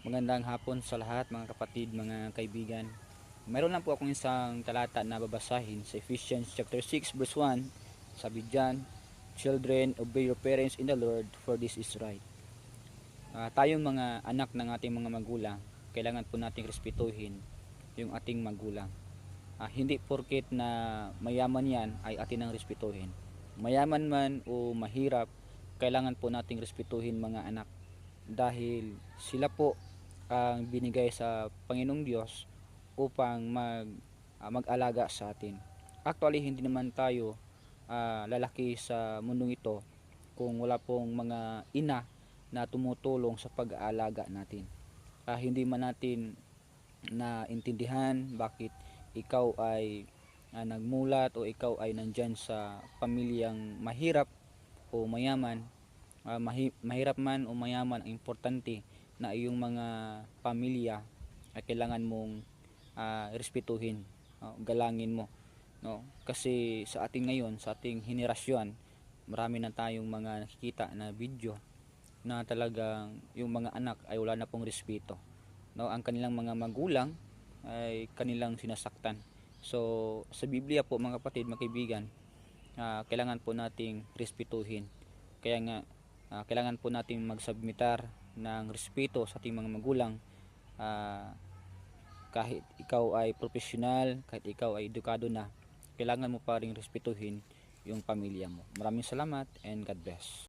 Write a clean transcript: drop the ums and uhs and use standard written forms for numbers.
Magandang hapon sa lahat mga kapatid, mga kaibigan. Mayroon lang po akong isang talata na babasahin sa Ephesians chapter 6 verse 1. Sabi diyan, "Children, obey your parents in the Lord, for this is right." Tayong mga anak ng ating mga magulang, kailangan po nating respetuhin yung ating magulang. Hindi porket na mayaman yan ay atin ang respetuhin. Mayaman man o mahirap, kailangan po nating respetuhin mga anak dahil sila po ang binigay sa Panginoong Diyos upang mag-alaga sa atin. Actually, hindi naman tayo lalaki sa mundong ito kung wala pong mga ina na tumutulong sa pag-aalaga natin. Hindi man natin naintindihan bakit ikaw ay nagmulat o ikaw ay nandyan sa pamilyang mahirap o mayaman. Mahirap man o mayaman, ang importante na iyong mga pamilya ay kailangan mong respetuhin, galangin mo, no? Kasi sa ating ngayon, sa ating henerasyon, marami na tayong mga nakikita na video na talagang yung mga anak ay wala na pong respeto, no? Ang kanilang mga magulang ay kanilang sinasaktan. So sa Biblia po mga kapatid, mga kaibigan, kailangan po nating respetuhin. Kaya nga kailangan po nating magsubmitar ng respeto sa ating mga magulang. Kahit ikaw ay profesional, kahit ikaw ay edukado na, kailangan mo pa ring respetuhin yung pamilya mo. Maraming salamat and God bless.